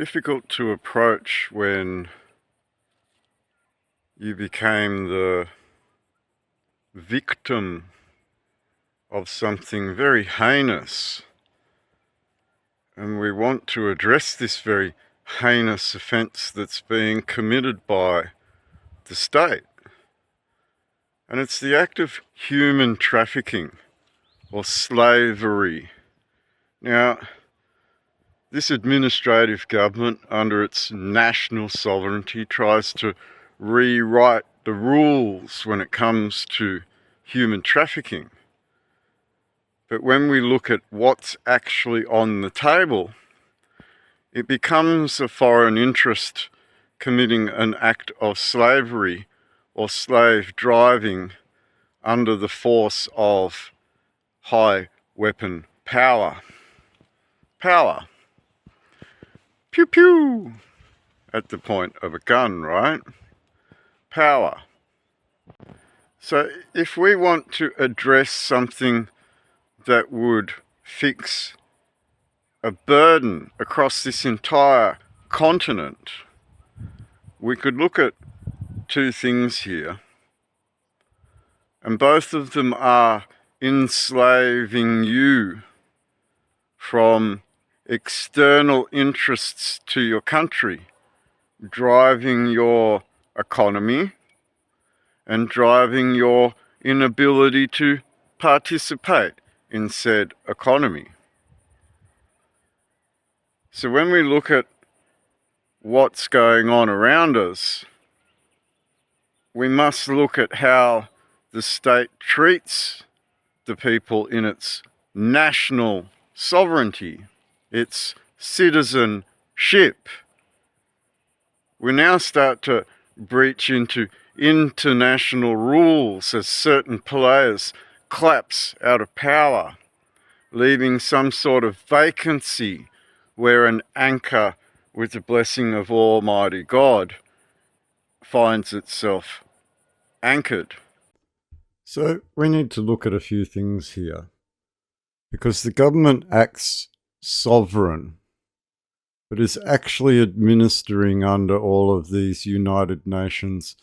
difficult to approach when you became the victim of something very heinous. And we want to address this very heinous offence that's being committed by the state. And it's the act of human trafficking or slavery. Now, this administrative government, under its national sovereignty, tries to rewrite the rules when it comes to human trafficking. But when we look at what's actually on the table, it becomes a foreign interest committing an act of slavery or slave driving under the force of high weapon power. Power. Pew pew! At the point of a gun, right? Power. So if we want to address something that would fix a burden across this entire continent, we could look at two things here, and both of them are enslaving you from external interests to your country, driving your economy and driving your inability to participate in said economy. So when we look at what's going on around us, we must look at how the state treats the people in its national sovereignty, its citizenship. We now start to breach into international rules as certain players collapse out of power, leaving some sort of vacancy where an anchor with the blessing of Almighty God finds itself anchored. So we need to look at a few things here, because the government acts sovereign, but is actually administering under all of these United Nations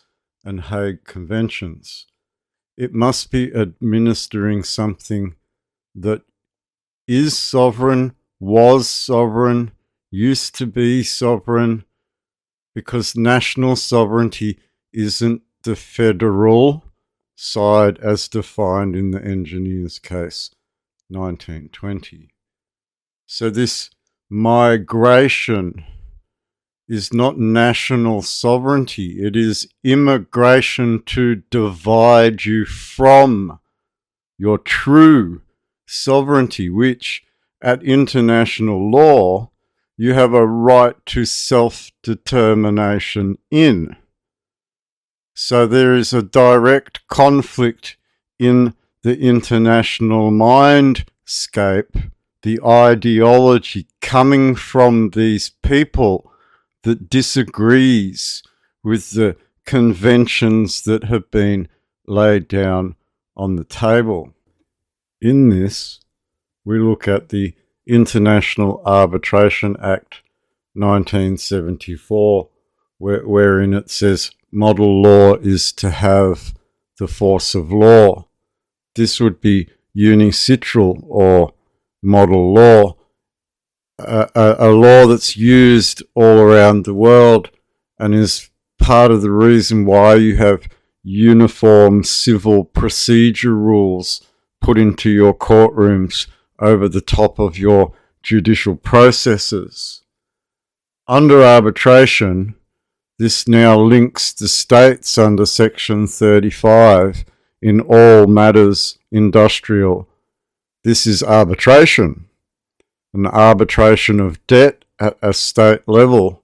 and Hague Conventions. It must be administering something that is sovereign, was sovereign, used to be sovereign, because national sovereignty isn't the federal side as defined in the engineer's case, 1920. So this migration is not national sovereignty. It is immigration to divide you from your true sovereignty, which at international law you have a right to self-determination in. So there is a direct conflict in the international mindscape, the ideology coming from these people that disagrees with the conventions that have been laid down on the table. In this, we look at the International Arbitration Act 1974, wherein it says model law is to have the force of law. This would be unicitral or model law, a law that's used all around the world and is part of the reason why you have uniform civil procedure rules put into your courtrooms over the top of your judicial processes. Under arbitration, this now links the states under Section 35 in all matters industrial. This is arbitration. An arbitration of debt at a state level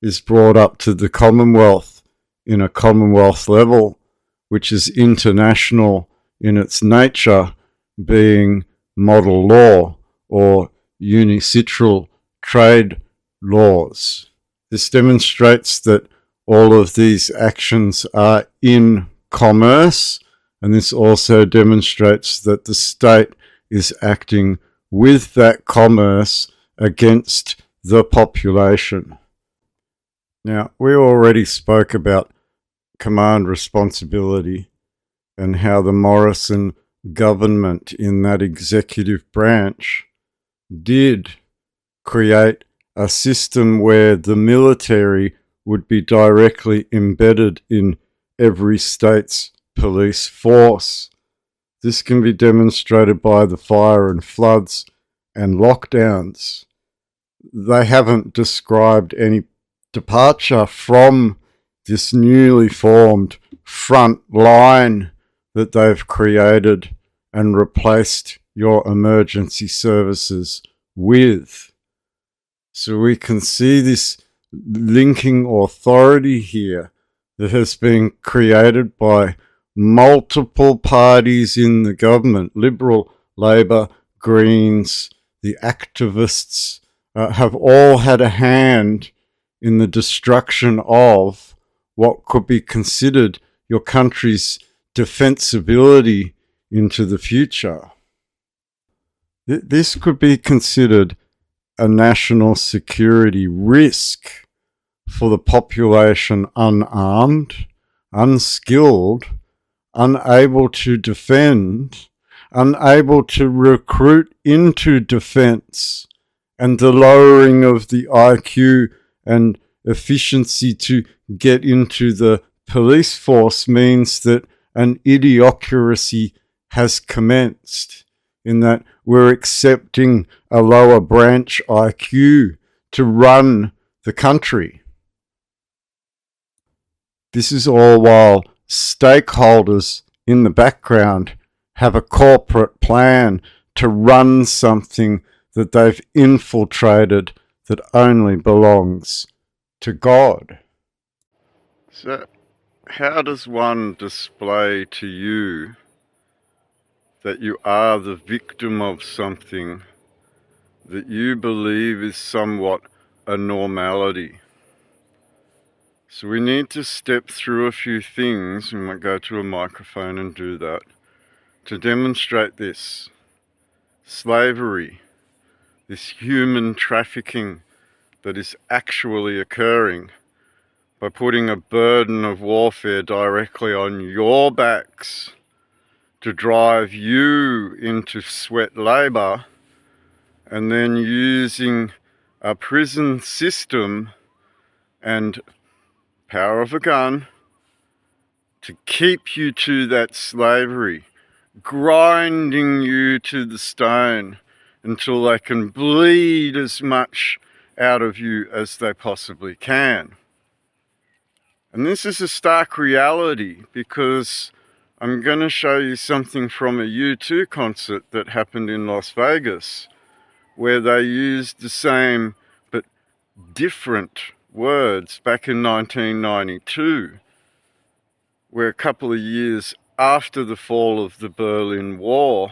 is brought up to the Commonwealth in a Commonwealth level, which is international in its nature, being model law or unicitral trade laws. This demonstrates that all of these actions are in commerce, and this also demonstrates that the state is acting with that commerce against the population. Now, we already spoke about command responsibility and how the Morrison government in that executive branch did create a system where the military would be directly embedded in every state's police force. This can be demonstrated by the fire and floods and lockdowns. They haven't described any departure from this newly formed front line that they've created and replaced your emergency services with. So we can see this linking authority here that has been created by multiple parties in the government. Liberal, Labor, Greens, the activists have all had a hand in the destruction of what could be considered your country's defensibility into the future. This could be considered a national security risk for the population unarmed, unskilled, unable to defend, unable to recruit into defense, and the lowering of the IQ and efficiency to get into the police force means that an idiocracy has commenced, in that we're accepting a lower branch IQ to run the country. This is all while stakeholders in the background have a corporate plan to run something that they've infiltrated that only belongs to God. So, how does one display to you that you are the victim of something that you believe is somewhat a normality? So we need to step through a few things, we might go to a microphone and do that, to demonstrate this. Slavery, this human trafficking that is actually occurring by putting a burden of warfare directly on your backs to drive you into sweat labour, and then using a prison system and power of a gun to keep you to that slavery, grinding you to the stone until they can bleed as much out of you as they possibly can. And this is a stark reality, because I'm going to show you something from a U2 concert that happened in Las Vegas, where they used the same but different words back in 1992, where a couple of years after the fall of the Berlin Wall,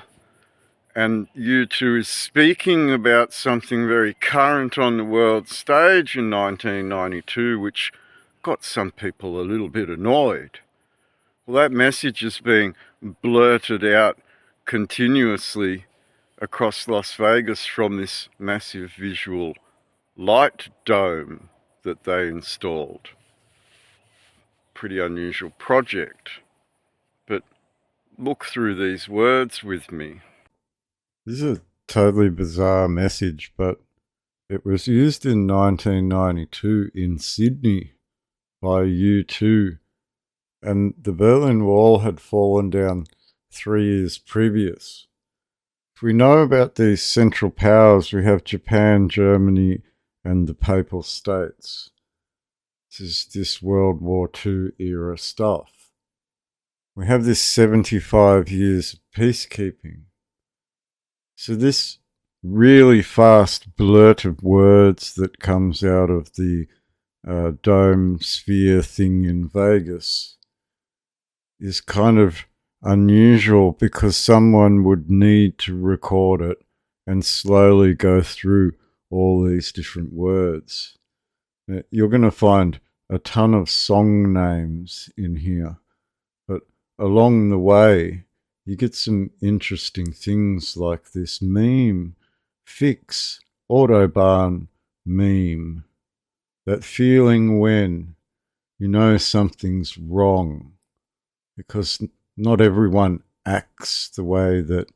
and U2 is speaking about something very current on the world stage in 1992, which got some people a little bit annoyed. Well, that message is being blurted out continuously across Las Vegas from this massive visual light dome that they installed. Pretty unusual project, but look through these words with me. This is a totally bizarre message, but it was used in 1992 in Sydney by U2, and the Berlin Wall had fallen down 3 years previous. If we know about these central powers, we have Japan, Germany, and the Papal States. This is this World War II era stuff. We have this 75 years of peacekeeping. So this really fast blurt of words that comes out of the dome sphere thing in Vegas is kind of unusual, because someone would need to record it and slowly go through all these different words. You're going to find a ton of song names in here, but along the way you get some interesting things like this meme, fix, Autobahn, meme. That feeling when you know something's wrong, because not everyone acts the way that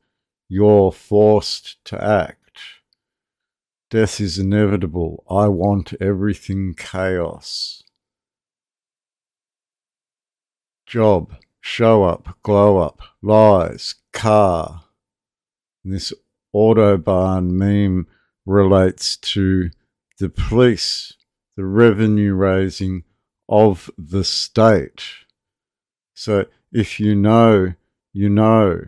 you're forced to act. Death is inevitable. I want everything chaos. Job, show up, glow up, lies, car. And this Autobahn meme relates to the police, the revenue raising of the state. So if you know, you know.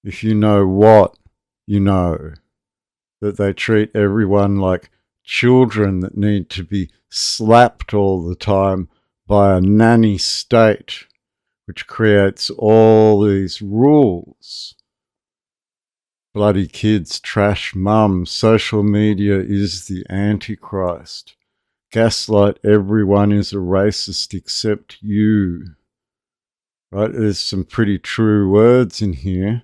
If you know what, you know. That they treat everyone like children that need to be slapped all the time by a nanny state, which creates all these rules. Bloody kids, trash mum, social media is the Antichrist. Gaslight everyone is a racist except you. Right? There's some pretty true words in here.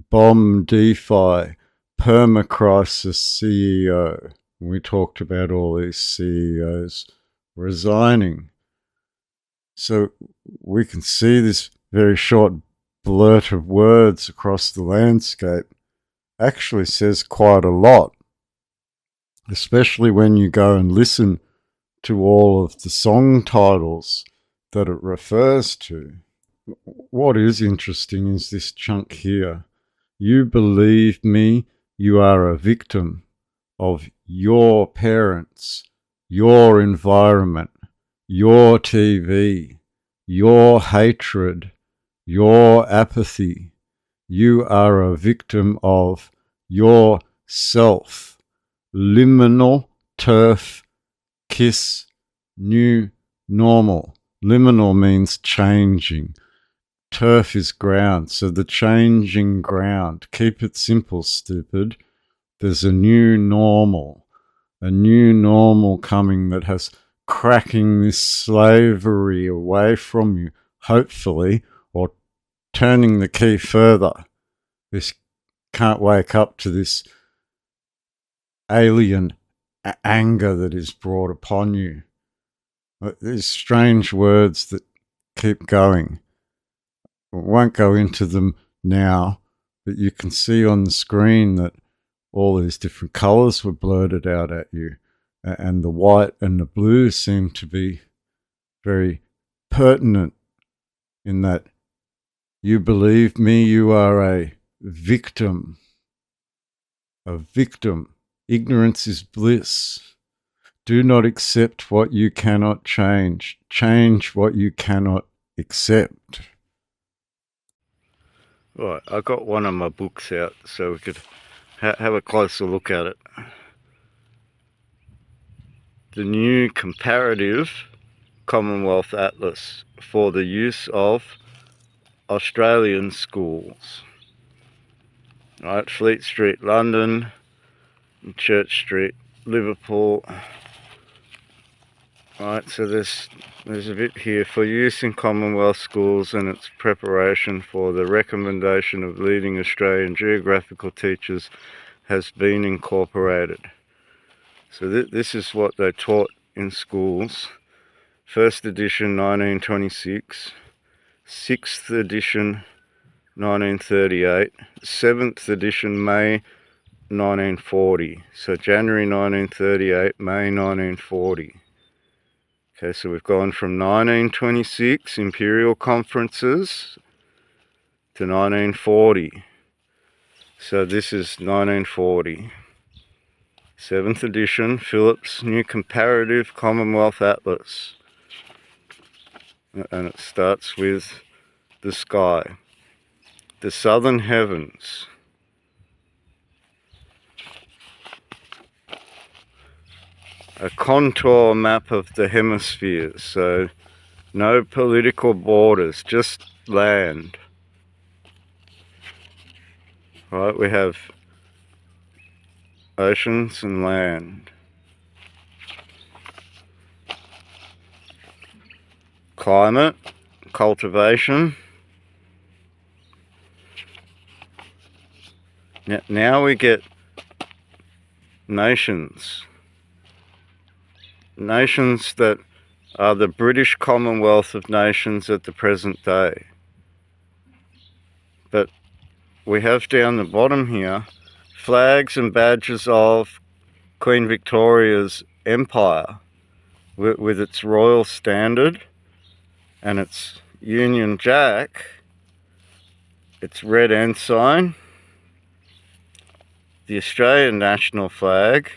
Bomb DeFi, permacrisis CEO. We talked about all these CEOs resigning. So we can see this very short blurt of words across the landscape actually says quite a lot, especially when you go and listen to all of the song titles that it refers to. What is interesting is this chunk here. You believe me, you are a victim of your parents, your environment, your TV, your hatred, your apathy. You are a victim of yourself. Liminal turf kiss new normal. Liminal means changing. Turf is ground, so the changing ground. Keep it simple, stupid. There's a new normal coming that has cracking this slavery away from you, hopefully, or turning the key further. This can't wake up to this alien anger that is brought upon you. These strange words that keep going. I won't go into them now, but you can see on the screen that all these different colours were blurted out at you, and the white and the blue seem to be very pertinent in that you believe me, you are a victim. A victim. Ignorance is bliss. Do not accept what you cannot change. Change what you cannot accept. Right, I got one of my books out so we could have a closer look at it. The new comparative Commonwealth Atlas for the use of Australian schools. Right, Fleet Street, London, Church Street, Liverpool. Right, so there's a bit here for use in Commonwealth schools and its preparation for the recommendation of leading Australian geographical teachers has been incorporated. So this is what they taught in schools. First edition 1926, 6th edition 1938, 7th edition May 1940. So January 1938, May 1940. Okay, so we've gone from 1926 Imperial Conferences to 1940. So this is 1940. 7th edition, Phillips New Comparative Commonwealth Atlas. And it starts with the sky. The southern heavens. A contour map of the hemispheres, so no political borders, just land. Right, we have oceans and land. Climate, cultivation. Now we get nations. nations that are the British Commonwealth of nations at the present day. But we have down the bottom here flags and badges of Queen Victoria's empire with its royal standard and its Union Jack, its red ensign, the Australian national flag,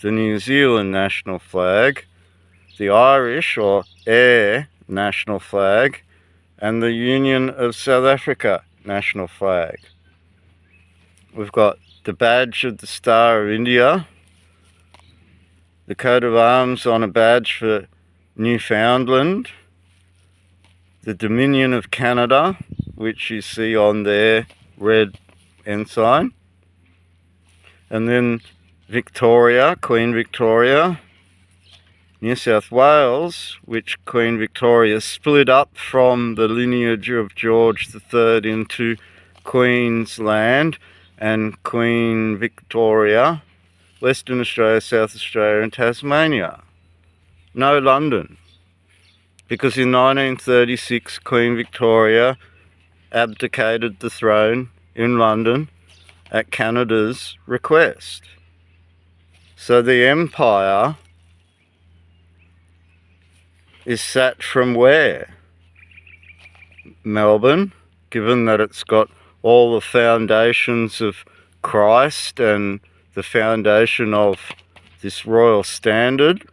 the New Zealand national flag, the Irish or Eyre national flag, and the Union of South Africa national flag. We've got the badge of the Star of India, the coat of arms on a badge for Newfoundland, the Dominion of Canada, which you see on their red ensign, and then Victoria, Queen Victoria, New South Wales, which Queen Victoria split up from the lineage of George III into Queensland and Queen Victoria, Western Australia, South Australia and Tasmania. No London, because in 1936 Queen Victoria abdicated the throne in London at Canada's request. So the empire is sat from where? Melbourne, given that it's got all the foundations of Christ and the foundation of this royal standard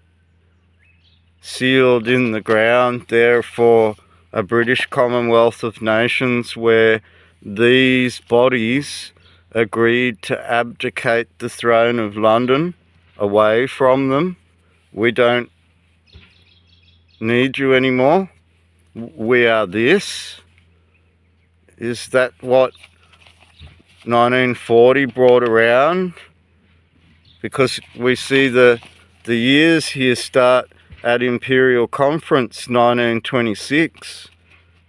sealed in the ground there for a British Commonwealth of nations where these bodies agreed to abdicate the throne of London away from them. We don't need you anymore. We are this. Is that what 1940 brought around? Because we see the years here start at Imperial Conference 1926,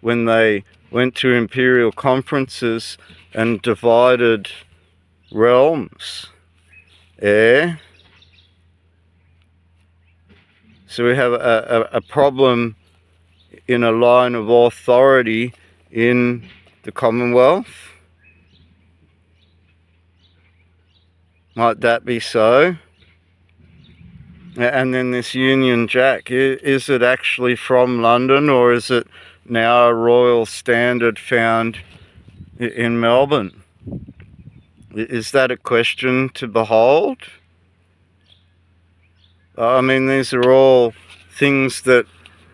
when they went to Imperial Conferences and divided realms. Yeah. So we have a problem in a line of authority in the Commonwealth. Might that be so? And then this Union Jack, is it actually from London, or is it now a royal standard found in Melbourne? Is that a question to behold? I mean, these are all things that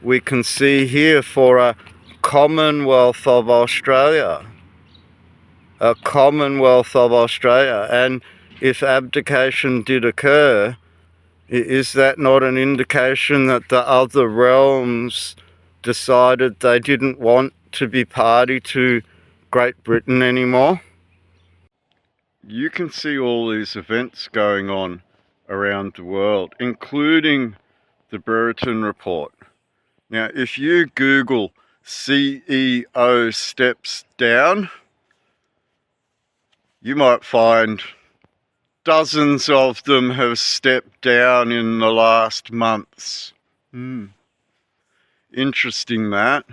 we can see here for a Commonwealth of Australia. A Commonwealth of Australia. And if abdication did occur, is that not an indication that the other realms decided they didn't want to be party to Great Britain anymore? You can see all these events going on around the world, including the Brereton Report. Now, if you Google CEO steps down, you might find dozens of them have stepped down in the last months. Interesting that.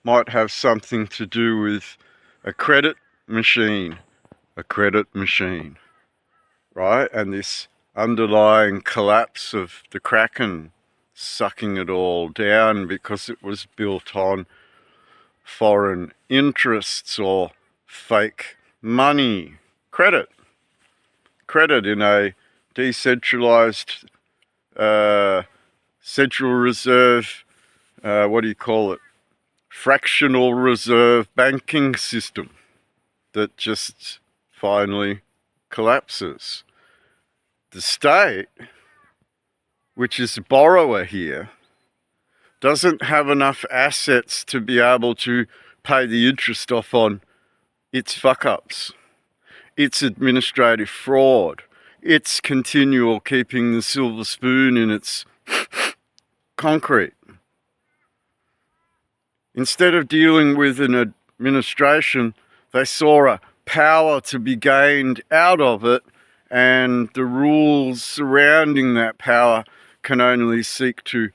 Might have something to do with a credit machine, right? And this underlying collapse of the Kraken sucking it all down because it was built on foreign interests or fake money. Credit in a decentralized central reserve, fractional reserve banking system that just finally collapses. The state, which is a borrower here, doesn't have enough assets to be able to pay the interest off on its fuck-ups, its administrative fraud, its continual keeping the silver spoon in its concrete. Instead of dealing with an administration, they saw a power to be gained out of it, and the rules surrounding that power can only seek to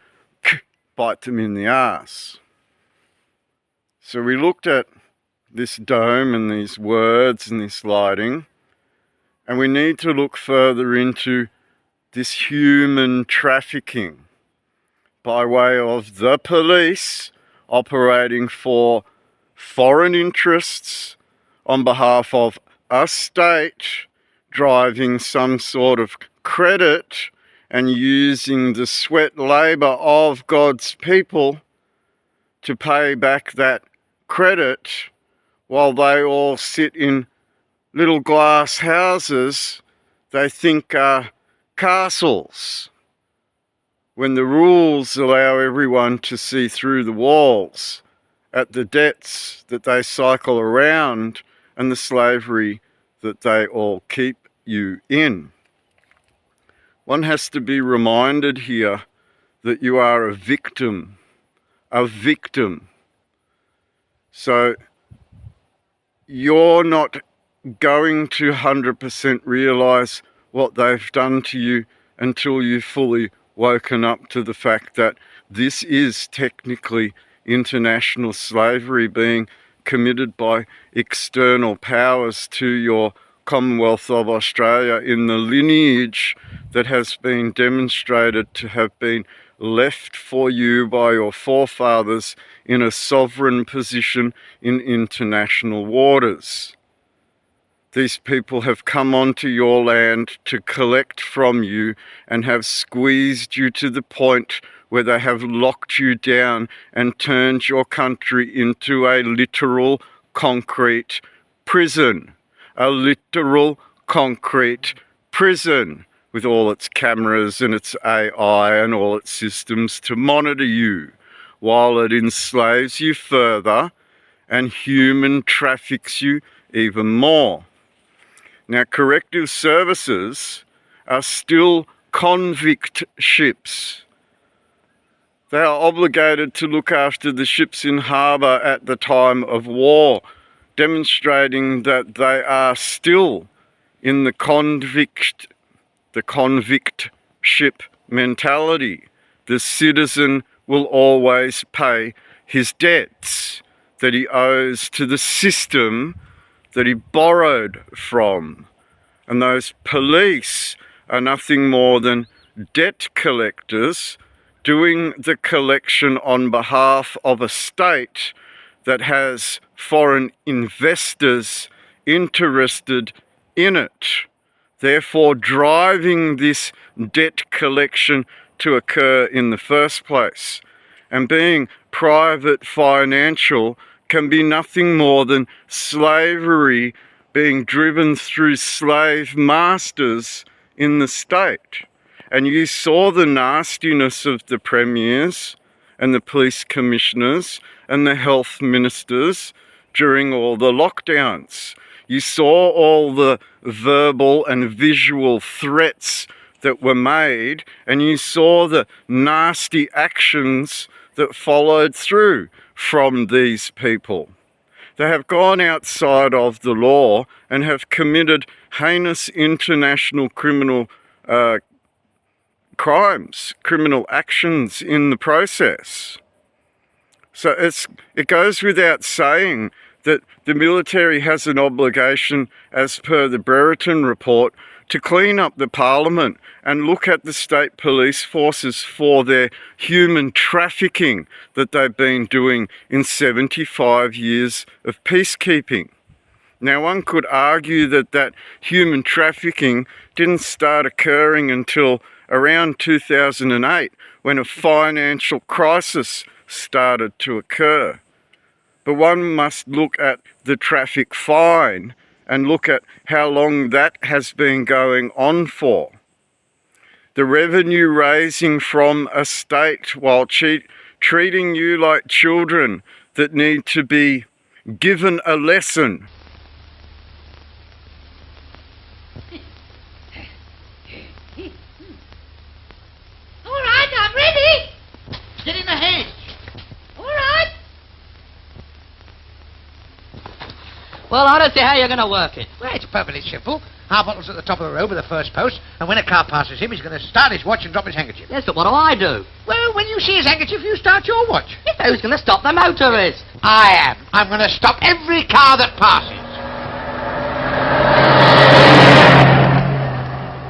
bite them in the arse. So we looked at this dome and these words and this lighting, and we need to look further into this human trafficking by way of the police operating for foreign interests on behalf of a state, driving some sort of credit and using the sweat labour of God's people to pay back that credit while they all sit in little glass houses they think are castles, when the rules allow everyone to see through the walls at the debts that they cycle around and the slavery that they all keep you in. One has to be reminded here that you are a victim. A victim. So you're not going to 100% realise what they've done to you until you've fully woken up to the fact that this is technically international slavery being committed by external powers to your Commonwealth of Australia in the lineage that has been demonstrated to have been left for you by your forefathers in a sovereign position in international waters. These people have come onto your land to collect from you and have squeezed you to the point where they have locked you down and turned your country into a literal concrete prison. A literal concrete prison with all its cameras and its AI and all its systems to monitor you while it enslaves you further and human traffics you even more. Now, corrective services are still convict ships. They are obligated to look after the ships in harbour at the time of war, demonstrating that they are still in the convict ship mentality. The citizen will always pay his debts that he owes to the system that he borrowed from. And those police are nothing more than debt collectors doing the collection on behalf of a state that has foreign investors interested in it, therefore driving this debt collection to occur in the first place. And being private financial can be nothing more than slavery being driven through slave masters in the state. And you saw the nastiness of the premiers and the police commissioners and the health ministers during all the lockdowns. You saw all the verbal and visual threats that were made, and you saw the nasty actions that followed through from these people. They have gone outside of the law and have committed heinous international criminal crimes, criminal actions in the process. So it goes without saying that the military has an obligation, as per the Brereton report, to clean up the parliament and look at the state police forces for their human trafficking that they've been doing in 75 years of peacekeeping. Now, one could argue that human trafficking didn't start occurring until around 2008, when a financial crisis started to occur. But one must look at the traffic fine and look at how long that has been going on for. The revenue raising from a state while treating you like children that need to be given a lesson. All right, I'm ready. Get in the hedge. All right. Well, I don't see how you're going to work it. Well, it's perfectly simple. Harbottle's at the top of the road with the first post, and when a car passes him, he's going to start his watch and drop his handkerchief. Yes, but what do I do? Well, when you see his handkerchief, you start your watch. Yes, who's going to stop the motorist? I am. I'm going to stop every car that passes.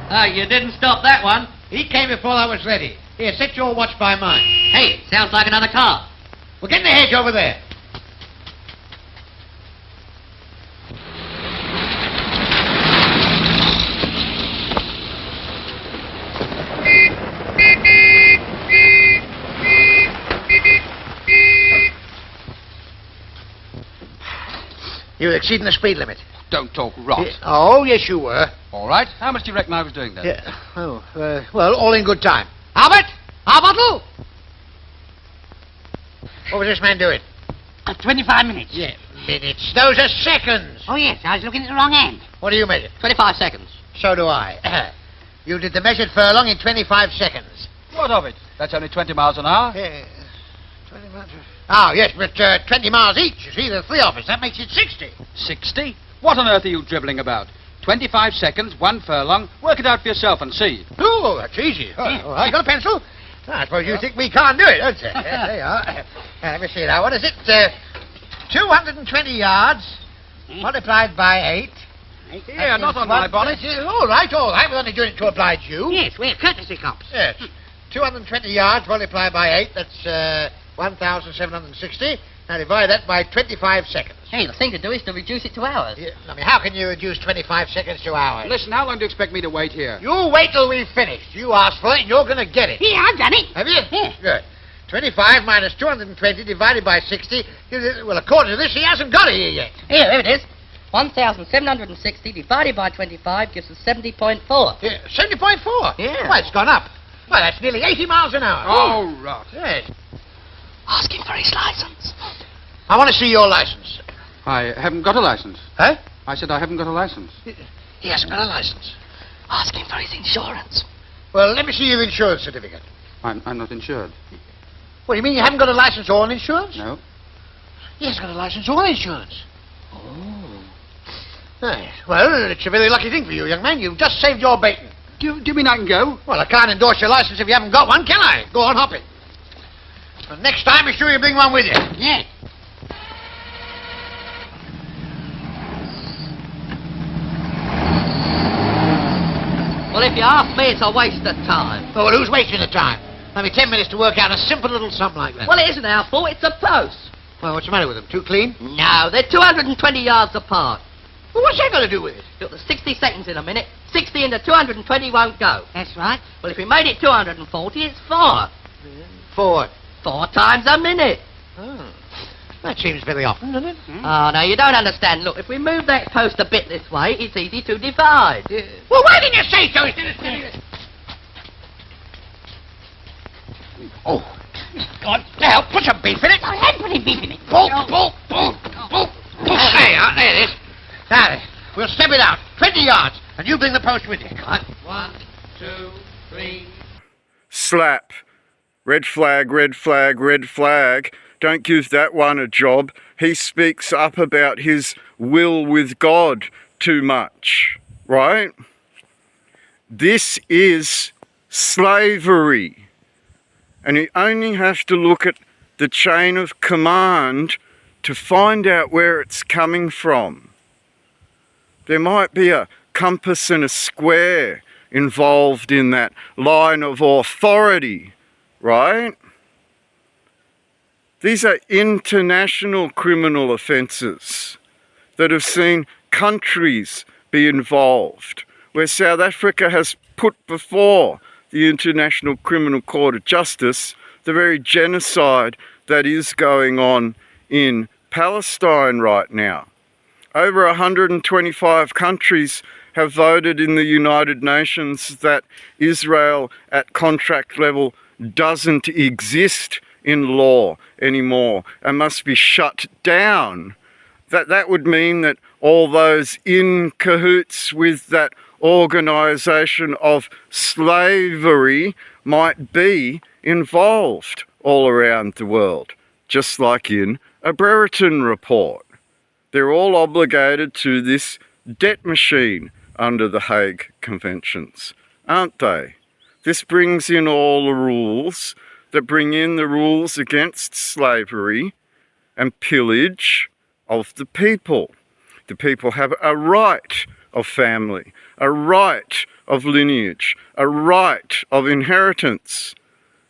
Oh, you didn't stop that one. He came before I was ready. Here, set your watch by mine. Hey, sounds like another car. Well, get in the hedge over there. You were exceeding the speed limit. Don't talk rot. Oh, yes, you were. All right. How much do you reckon I was doing then? Yeah. Oh, well, all in good time. Albert! Harbottle! What was this man doing? 25 minutes. Yeah, minutes. Those are seconds. Oh, yes, I was looking at the wrong end. What do you measure? 25 seconds. So do I. You did the measured furlong in 25 seconds. What of it? That's only 20 miles an hour. Yeah. 20 miles. Oh, yes, but 20 miles each. You see, the three of us. That makes it 60. 60? What on earth are you dribbling about? 25 seconds, 1 furlong. Work it out for yourself and see. Oh, that's easy. Oh, I got a pencil. I suppose you think we can't do it, don't you? There you are. Let me see now. What is it? 220 yards multiplied by 8. Yeah, not on my bonnet. All right. We're only doing it to oblige you. Yes, we're courtesy cops. Yes. 220 yards multiplied by 8. That's 1,760. Now divide that by 25 seconds. Hey, the thing to do is to reduce it to hours. Yeah, I mean, how can you reduce 25 seconds to hours? Listen, how long do you expect me to wait here? You wait till we've finished. You asked for it, and you're going to get it. Yeah, I've done it. Have you? Yeah. Good. 25 minus 220 divided by 60. Well, according to this, he hasn't got it here yet. Here, there it is. 1,760 divided by 25 gives us 70.4. Yeah, 70.4? Yeah. Well, it's gone up. Well, that's nearly 80 miles an hour. Oh, rot. Yes. Ask him for his license. I want to see your license. I haven't got a license. Huh? I said I haven't got a license. He hasn't got a license. Ask him for his insurance. Well, let me see your insurance certificate. I'm not insured. What, you mean you haven't got a license or an insurance? No. He hasn't got a license or insurance. Oh. Right. Well, it's a very lucky thing for you, young man. You've just saved your bacon. Do you mean I can go? Well, I can't endorse your license if you haven't got one, can I? Go on hopping. Well, next time, be sure you bring one with you. Yeah. Well, if you ask me, it's a waste of time. Oh, well, who's wasting the time? Only 10 minutes to work out a simple little sum like that. Well, it isn't our fault, it's a post. Well, what's the matter with them? Too clean? No, they're 220 yards apart. Well, what's that got to do with it? Look, there's 60 seconds in a minute. 60 into 220 won't go. That's right. Well, if we made it 240, it's 4. Forward. 4 times a minute. Oh. That seems very often, doesn't it? Oh, no, you don't understand. Look, if we move that post a bit this way, it's easy to divide. Yeah. Well, why didn't you say so instead of saying it? Oh. God, now, put some beef in it. I had putting beef in it. Pull. There it is. Now, we'll step it out. 20 yards, and you bring the post with you. Come on. 1, 2, 3. Slap. Red flag, red flag, red flag. Don't give that one a job. He speaks up about his will with God too much, right? This is slavery. And you only have to look at the chain of command to find out where it's coming from. There might be a compass and a square involved in that line of authority, right? These are international criminal offences that have seen countries be involved, where South Africa has put before the International Criminal Court of Justice the very genocide that is going on in Palestine right now. Over 125 countries have voted in the United Nations that Israel at contract level doesn't exist in law anymore and must be shut down. That would mean that all those in cahoots with that organisation of slavery might be involved all around the world, just like in a Brereton report. They're all obligated to this debt machine under the Hague Conventions, aren't they? This brings in all the rules that bring in the rules against slavery and pillage of the people. The people have a right of family, a right of lineage, a right of inheritance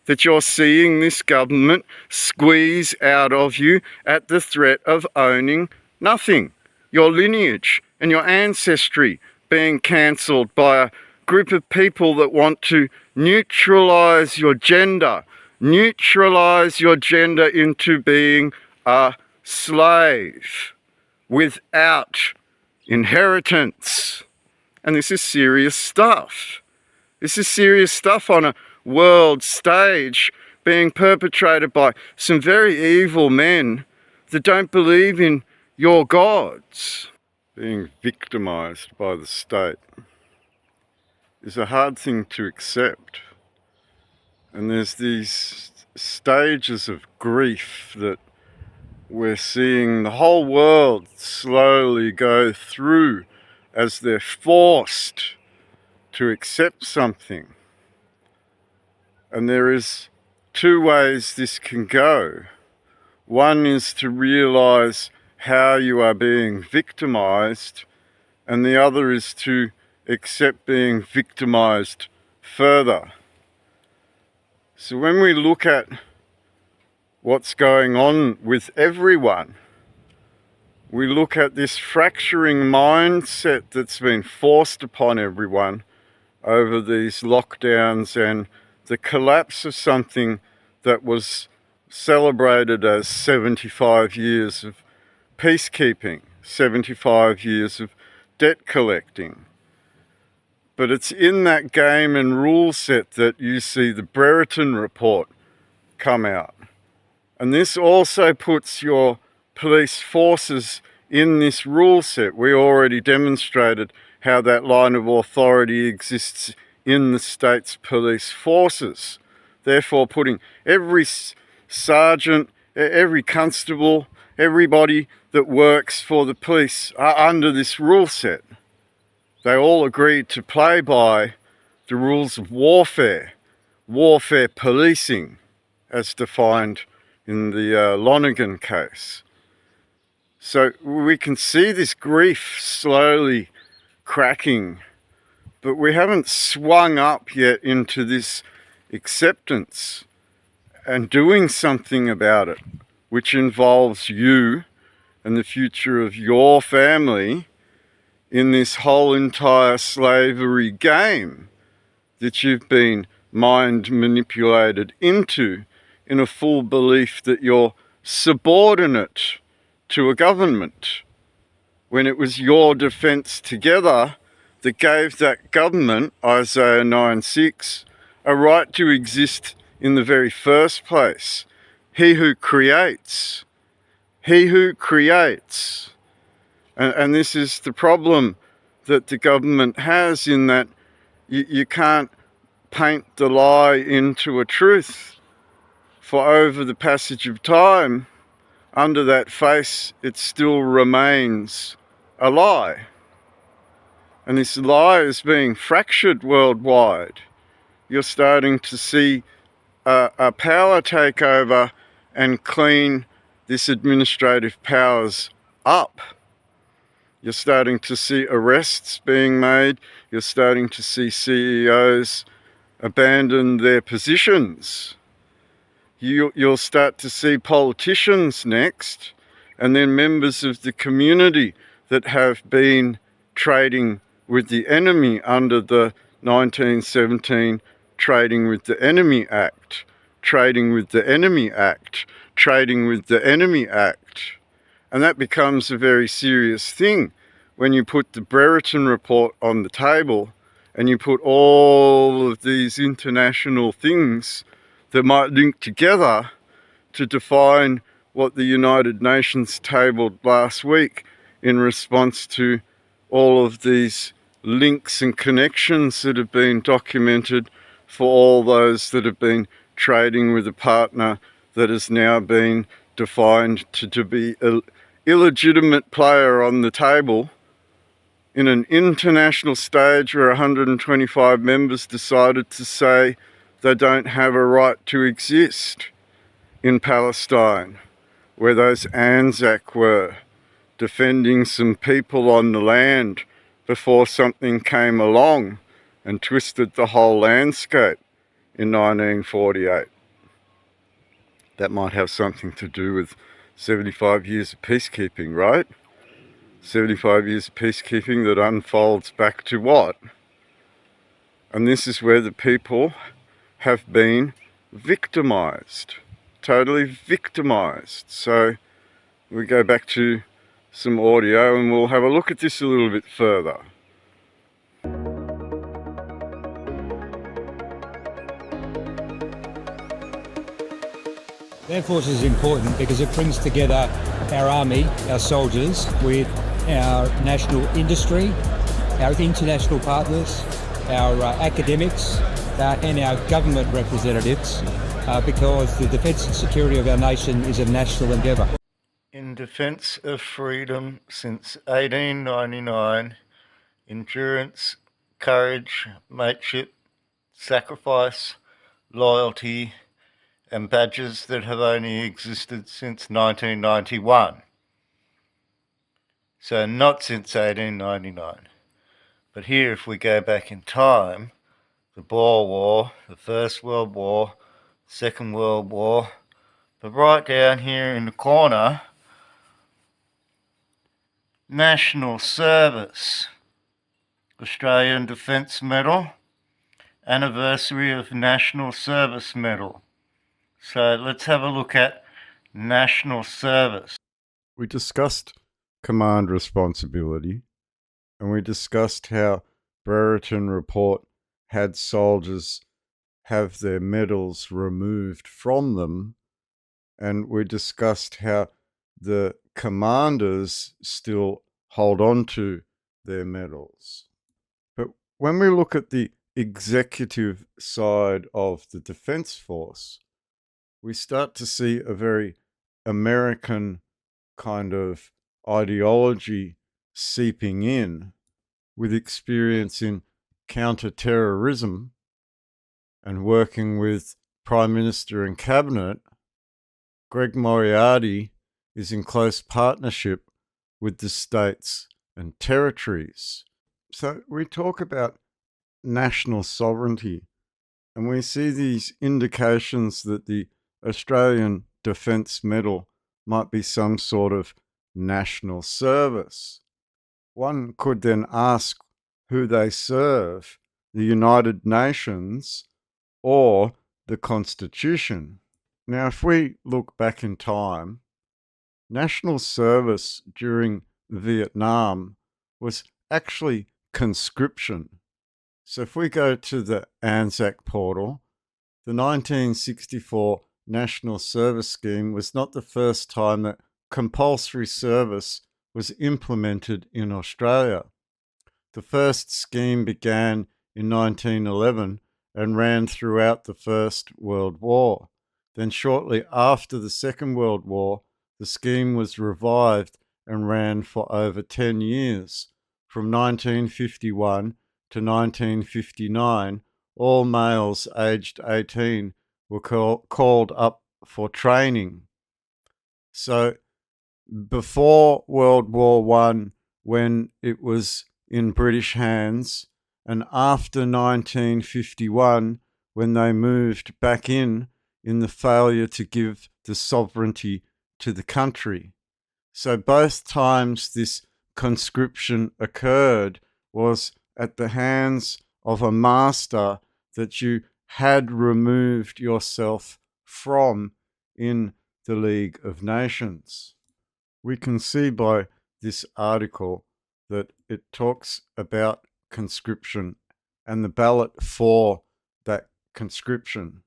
that you're seeing this government squeeze out of you at the threat of owning nothing. Your lineage and your ancestry being cancelled by a group of people that want to neutralise your gender into being a slave without inheritance. And this is serious stuff. This is serious stuff on a world stage being perpetrated by some very evil men that don't believe in your gods. Being victimised by the state is a hard thing to accept. And there's these stages of grief that we're seeing the whole world slowly go through as they're forced to accept something. And there is two ways this can go. One is to realise how you are being victimised, and the other is to accept being victimised further. So when we look at what's going on with everyone, we look at this fracturing mindset that's been forced upon everyone over these lockdowns and the collapse of something that was celebrated as 75 years of peacekeeping, 75 years of debt collecting. But it's in that game and rule set that you see the Brereton report come out. And this also puts your police forces in this rule set. We already demonstrated how that line of authority exists in the state's police forces. Therefore, putting every sergeant, every constable, everybody that works for the police are under this rule set. They all agreed to play by the rules of warfare policing, as defined in the Lonergan case. So we can see this grief slowly cracking, but we haven't swung up yet into this acceptance and doing something about it, which involves you and the future of your family in this whole entire slavery game that you've been mind manipulated into, in a full belief that you're subordinate to a government, when it was your defence together that gave that government, Isaiah 9:6, a right to exist in the very first place. He who creates. And this is the problem that the government has, in that you can't paint the lie into a truth. For over the passage of time, under that face, it still remains a lie. And this lie is being fractured worldwide. You're starting to see a power takeover and clean this administrative powers up. You're starting to see arrests being made. You're starting to see CEOs abandon their positions. You'll start to see politicians next, and then members of the community that have been trading with the enemy under the 1917 Trading with the Enemy Act, Trading with the Enemy Act, Trading with the Enemy Act. And that becomes a very serious thing when you put the Brereton report on the table and you put all of these international things that might link together to define what the United Nations tabled last week in response to all of these links and connections that have been documented for all those that have been trading with a partner that has now been defined to be an illegitimate player on the table in an international stage where 125 members decided to say they don't have a right to exist in Palestine, where those Anzac were defending some people on the land before something came along and twisted the whole landscape in 1948. That might have something to do with 75 years of peacekeeping, right? 75 years of peacekeeping that unfolds back to what? And this is where the people have been victimized, totally victimized. So we go back to some audio and we'll have a look at this a little bit further. The Air Force is important because it brings together our army, our soldiers, with our national industry, our international partners, our academics, and our government representatives, because the defence and security of our nation is a national endeavour. In defence of freedom since 1899, endurance, courage, mateship, sacrifice, loyalty, and badges that have only existed since 1991. So not since 1899. But here, if we go back in time, the Boer War, the First World War, Second World War, but right down here in the corner, National Service, Australian Defence Medal, Anniversary of National Service Medal. So let's have a look at National Service. We discussed command responsibility, and we discussed how Brereton Report had soldiers have their medals removed from them, and we discussed how the commanders still hold on to their medals. But when we look at the executive side of the Defence Force, we start to see a very American kind of ideology seeping in, with experience in counter-terrorism and working with Prime Minister and Cabinet. Greg Moriarty is in close partnership with the states and territories. So we talk about national sovereignty, and we see these indications that the Australian Defence Medal might be some sort of national service. One could then ask who they serve, the United Nations or the Constitution. Now, if we look back in time, national service during Vietnam was actually conscription. So if we go to the Anzac portal, the 1964 National Service Scheme was not the first time that compulsory service was implemented in Australia. The first scheme began in 1911 and ran throughout the First World War. Then shortly after the Second World War, the scheme was revived and ran for over 10 years. From 1951 to 1959, all males aged 18 were called up for training. So before World War I, when it was in British hands, and after 1951, when they moved back in the failure to give the sovereignty to the country. So both times this conscription occurred was at the hands of a master that you had removed yourself from in the League of Nations. We can see by this article that it talks about conscription and the ballot for that conscription.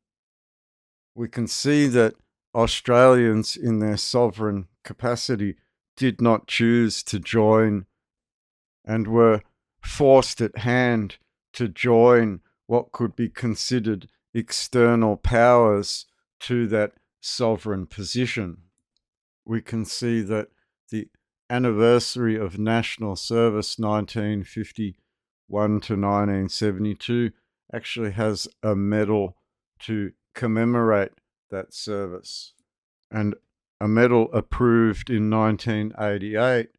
We can see that Australians in their sovereign capacity did not choose to join and were forced at hand to join what could be considered external powers to that sovereign position. We can see that the anniversary of national service 1951 to 1972 actually has a medal to commemorate that service. And a medal approved in 1988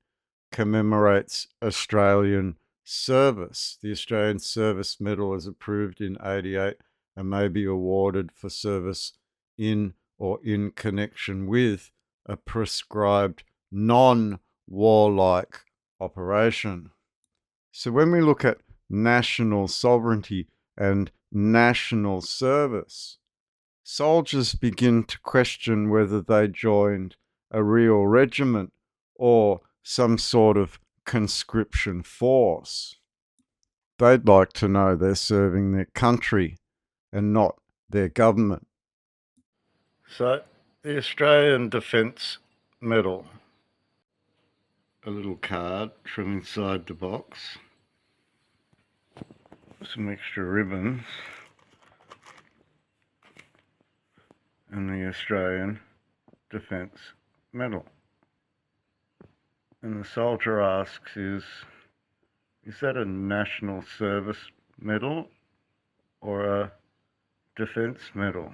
commemorates Australian service. The Australian Service Medal is approved in 88 and may be awarded for service in or in connection with a prescribed non-warlike operation. So when we look at national sovereignty and national service, soldiers begin to question whether they joined a real regiment or some sort of conscription force. They'd like to know they're serving their country and not their government. So, the Australian Defence Medal. A little card from inside the box. Some extra ribbons. And the Australian Defence Medal. And the soldier asks, is that a national service medal or a defence medal?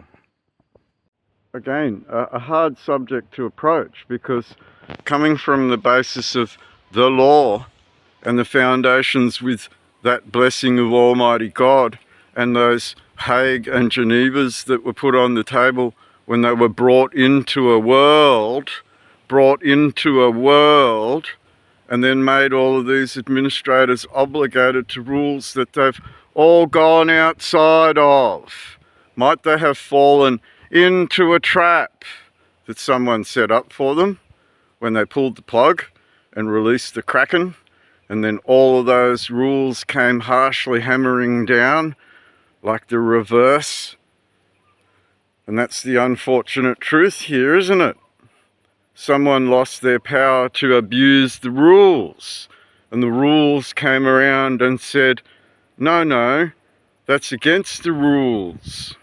Again, a hard subject to approach, because coming from the basis of the law and the foundations with that blessing of Almighty God and those Hague and Genevas that were put on the table when they were brought into a world, and then made all of these administrators obligated to rules that they've all gone outside of. Might they have fallen into a trap that someone set up for them when they pulled the plug and released the Kraken, and then all of those rules came harshly hammering down like the reverse? And that's the unfortunate truth here, isn't it? Someone lost their power to abuse the rules, and the rules came around and said, no, that's against the rules.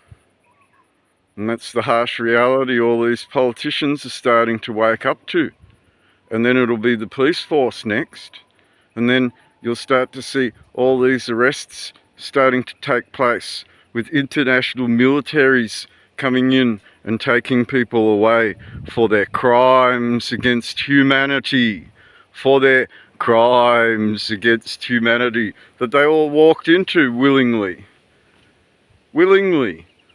And that's the harsh reality all these politicians are starting to wake up to. And then it'll be the police force next, and then you'll start to see all these arrests starting to take place, with international militaries coming in and taking people away for their crimes against humanity, that they all walked into willingly,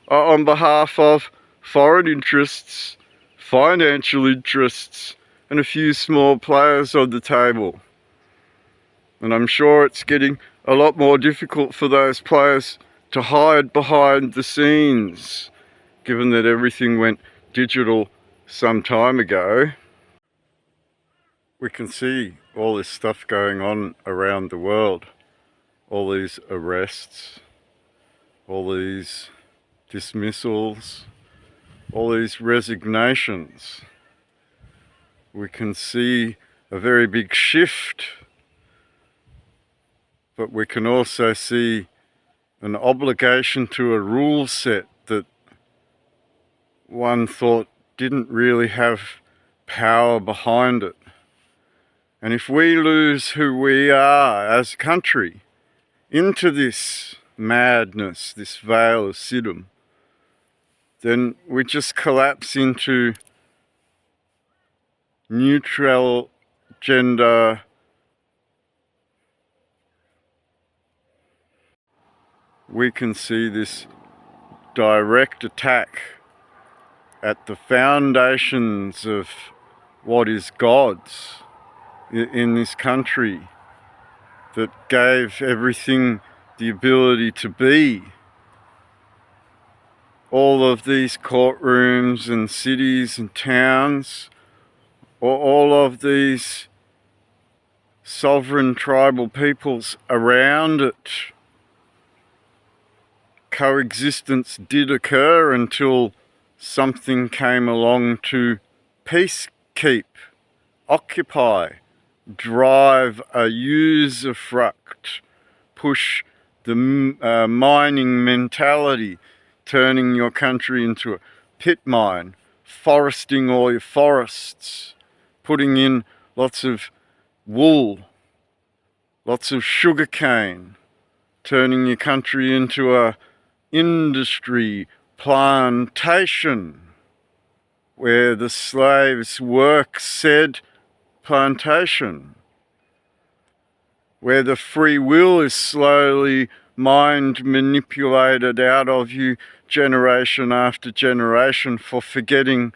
on behalf of foreign interests, financial interests, and a few small players on the table. And I'm sure it's getting a lot more difficult for those players to hide behind the scenes, given that everything went digital some time ago. We can see all this stuff going on around the world, all these arrests, all these dismissals, all these resignations. We can see a very big shift, but we can also see an obligation to a rule set that one thought didn't really have power behind it. And if we lose who we are as a country into this madness, this veil of Siddim, then we just collapse into neutral gender we can see this direct attack at the foundations of what is God's in this country, that gave everything the ability to be. All of these courtrooms and cities and towns, or all of these sovereign tribal peoples around it. Coexistence did occur until something came along to peacekeep, occupy, drive a usufruct, push the mining mentality, turning your country into a pit mine, foresting all your forests, putting in lots of wool, lots of sugar cane, turning your country into a industry plantation where the slaves work said plantation, where the free will is slowly mind manipulated out of you generation after generation for forgetting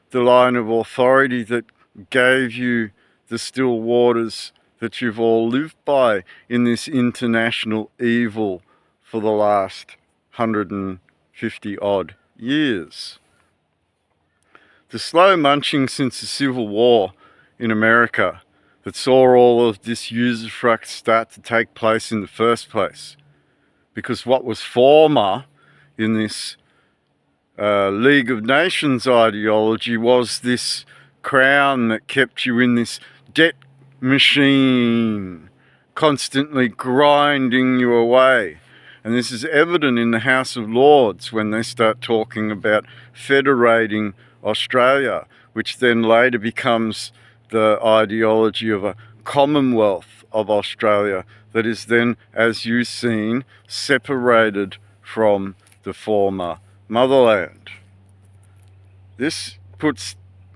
the line of authority that gave you the still waters that you've all lived by in this international evil for the last 150 odd years. The slow munching since the Civil War in America that saw all of this usufruct start to take place in the first place, because what was former in this League of Nations ideology was this crown that kept you in this debt machine, constantly grinding you away. And this is evident in the House of Lords when they start talking about federating Australia, which then later becomes the ideology of a Commonwealth of Australia that is then, as you've seen, separated from the former motherland. This puts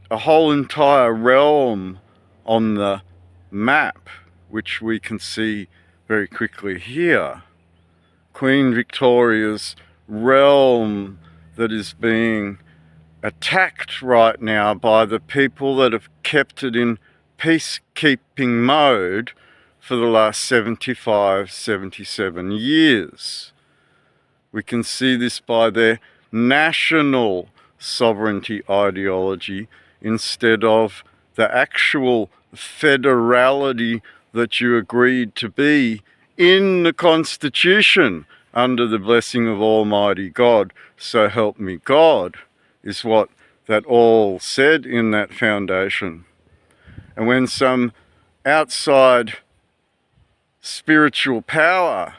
a whole entire realm on the map, which we can see very quickly here. Queen Victoria's realm that is being attacked right now by the people that have kept it in peacekeeping mode for the last 75, 77 years. We can see this by their national sovereignty ideology instead of the actual federality that you agreed to be in the Constitution under the blessing of Almighty God. So help me God, is what that all said in that foundation. And when some outside spiritual power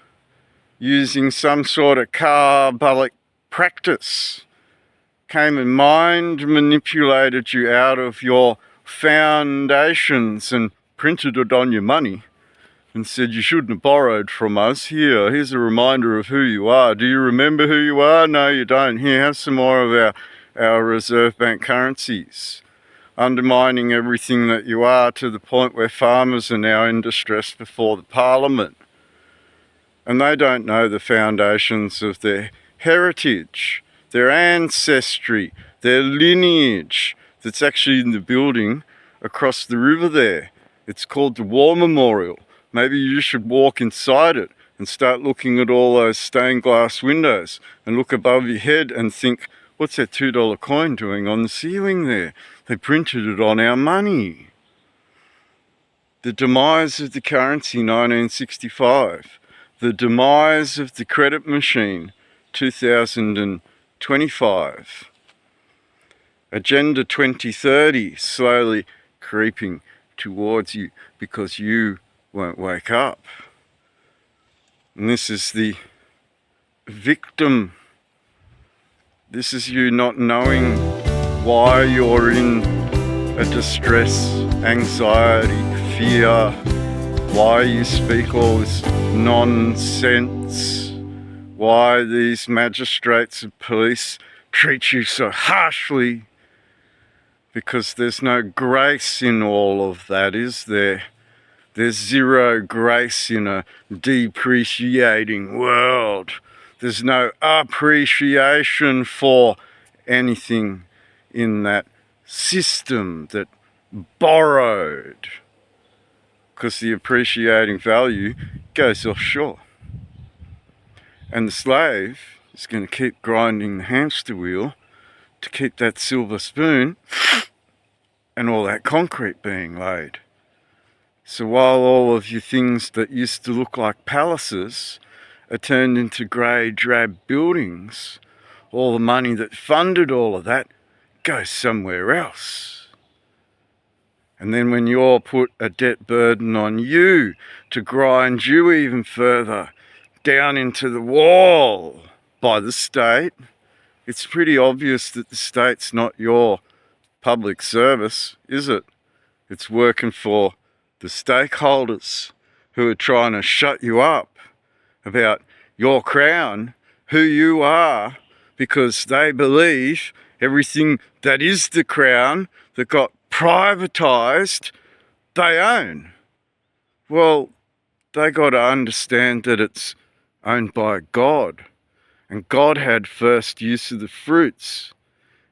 using some sort of Kabbalic practice came and mind manipulated you out of your foundations and printed it on your money and said you shouldn't have borrowed from us. Here's a reminder of who you are. Do you remember who you are? No, you don't. Here, have some more of our Reserve Bank currencies. Undermining everything that you are to the point where farmers are now in distress before the Parliament. And they don't know the foundations of their heritage, their ancestry, their lineage that's actually in the building across the river there. It's called the War Memorial. Maybe you should walk inside it and start looking at all those stained glass windows and look above your head and think, what's that $2 coin doing on the ceiling there? They printed it on our money. The demise of the currency, 1965. The demise of the credit machine, 2025. Agenda 2030 slowly creeping towards you because you won't wake up. And this is the victim. This is you not knowing why you're in a distress, anxiety, fear, why you speak all this nonsense, why these magistrates and police treat you so harshly, because there's no grace in all of that, is there? There's zero grace in a depreciating world. There's no appreciation for anything in that system that borrowed, because the appreciating value goes offshore. And the slave is going to keep grinding the hamster wheel to keep that silver spoon and all that concrete being laid. So while all of your things that used to look like palaces are turned into grey, drab buildings, all the money that funded all of that goes somewhere else. And then when you're put a debt burden on you to grind you even further down into the wall by the state, it's pretty obvious that the state's not your public service, is it? It's working for the stakeholders who are trying to shut you up about your crown, who you are, because they believe everything that is the crown that got privatised, they own. Well, they got to understand that it's owned by God, and God had first use of the fruits,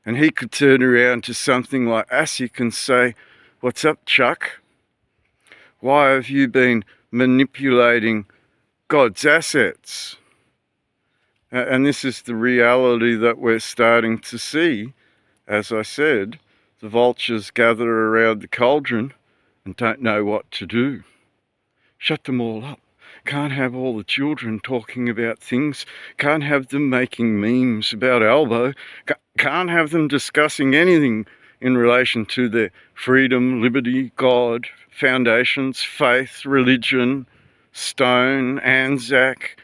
and he could turn around to something like ASIC and say, "What's up, Chuck? Why have you been manipulating God's assets?" And this is the reality that we're starting to see. As I said, the vultures gather around the cauldron and don't know what to do. Shut them all up. Can't have all the children talking about things. Can't have them making memes about Albo. Can't have them discussing anything in relation to their freedom, liberty, God, foundations, faith, religion, stone, Anzac,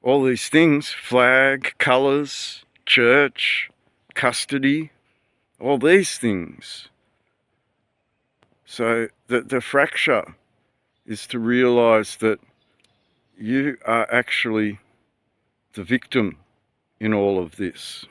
all these things, flag, colours, church, custody, all these things. So the fracture is to realise that you are actually the victim in all of this.